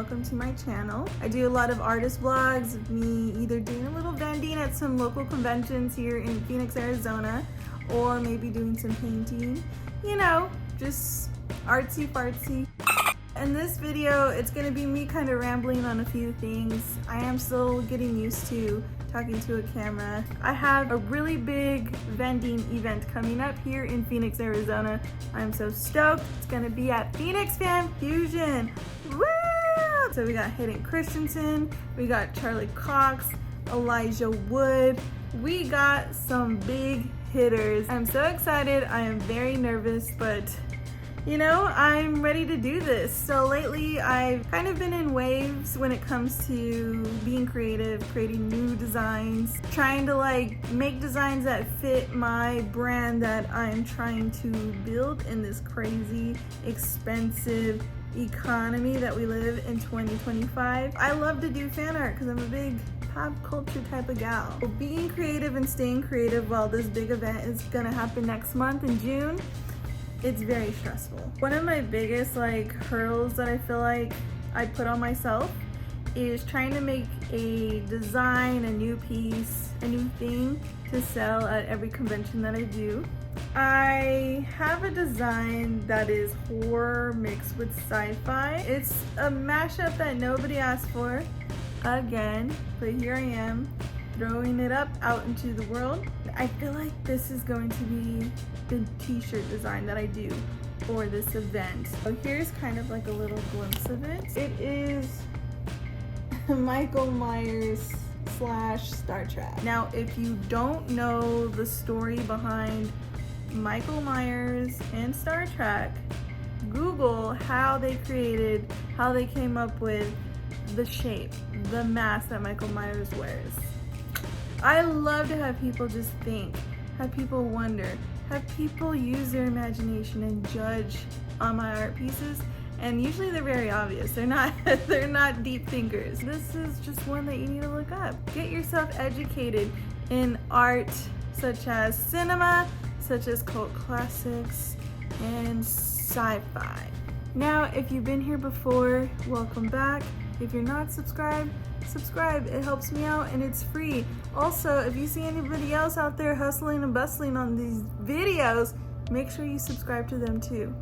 welcome to my channel. I do a lot of artist vlogs of me either doing a little vending at some local conventions here in Phoenix, Arizona, or maybe doing some painting, you know, just artsy fartsy. In this video, it's gonna be me kind of rambling on a few things. I am still getting used to talking to a camera. I have a really big vending event coming up here in Phoenix, Arizona. I'm so stoked. It's gonna be at Phoenix Fan Fusion. Woo! So we got Hayden Christensen, we got Charlie Cox, Elijah Wood. We got some big hitters. I'm so excited. I am very nervous, but you know, I'm ready to do this. So lately I've kind of been in waves when it comes to being creative, creating new designs, trying to like make designs that fit my brand that I'm trying to build in this crazy, expensive economy that we live in 2025. I love to do fan art because I'm a big pop culture type of gal. So being creative and staying creative while this big event is gonna happen next month in June, it's very stressful. One of my biggest hurdles that I feel like I put on myself is trying to make a design, a new piece, a new thing to sell at every convention that I do. I have a design that is horror mixed with sci-fi. It's a mashup that nobody asked for, again, but here I am throwing it up out into the world. I feel like this is going to be the t-shirt design that I do for this event. So here's kind of like a little glimpse of it. It is Michael Myers / Star Trek. Now, if you don't know the story behind Michael Myers and Star Trek, Google how they came up with the shape, the mask that Michael Myers wears. I love to have people just think, have people wonder, have people use their imagination and judge on my art pieces. And usually they're very obvious. They're not deep thinkers. This is just one that you need to look up. Get yourself educated in art such as cinema, such as cult classics, and sci-fi. Now, if you've been here before, welcome back. If you're not subscribed, subscribe. It helps me out and it's free. Also, if you see anybody else out there hustling and bustling on these videos, make sure you subscribe to them too.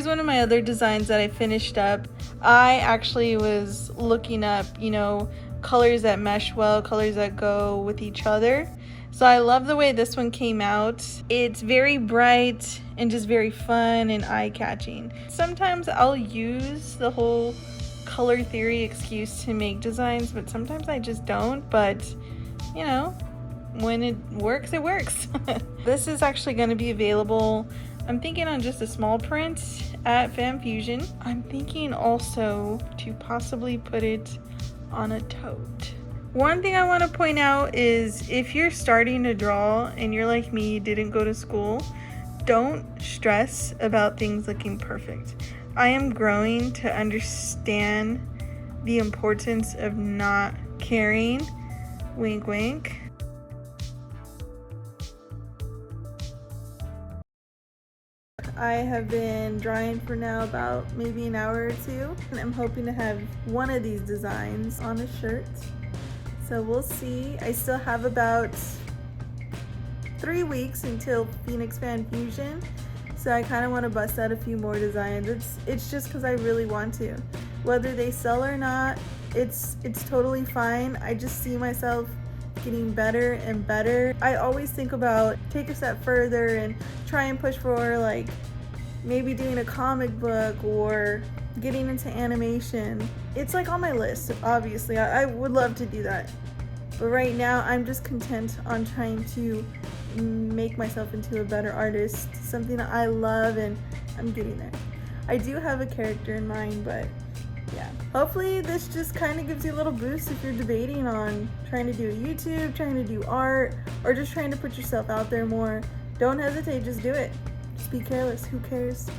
One of my other designs that I finished up. I actually was looking up, you know, colors that mesh well, colors that go with each other. So I love the way this one came out. It's very bright and just very fun and eye-catching. Sometimes I'll use the whole color theory excuse to make designs, but sometimes I just don't. But you know, when it works, it works. This is actually going to be available, I'm thinking, on just a small print at Fan Fusion. I'm thinking also to possibly put it on a tote. One thing I want to point out is if you're starting to draw and you're like me, didn't go to school, don't stress about things looking perfect. I am growing to understand the importance of not caring. Wink, wink. I have been drawing for now about maybe an hour or two, and I'm hoping to have one of these designs on a shirt. So we'll see. I still have about 3 weeks until Phoenix Fan Fusion, so I kind of want to bust out a few more designs. It's just because I really want to. Whether they sell or not, it's totally fine. I just see myself getting better and better. I always think about take a step further and try and push for like maybe doing a comic book or getting into animation. It's like on my list, obviously. I would love to do that. But right now I'm just content on trying to make myself into a better artist, something that I love, and I'm getting there. I do have a character in mind, but yeah. Hopefully this just kind of gives you a little boost if you're debating on trying to do a YouTube, trying to do art, or just trying to put yourself out there more. Don't hesitate, just do it. Just be careless. Who cares?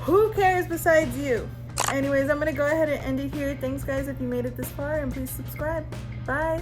Who cares besides you? Anyways, I'm gonna go ahead and end it here. Thanks guys if you made it this far, and please subscribe. Bye.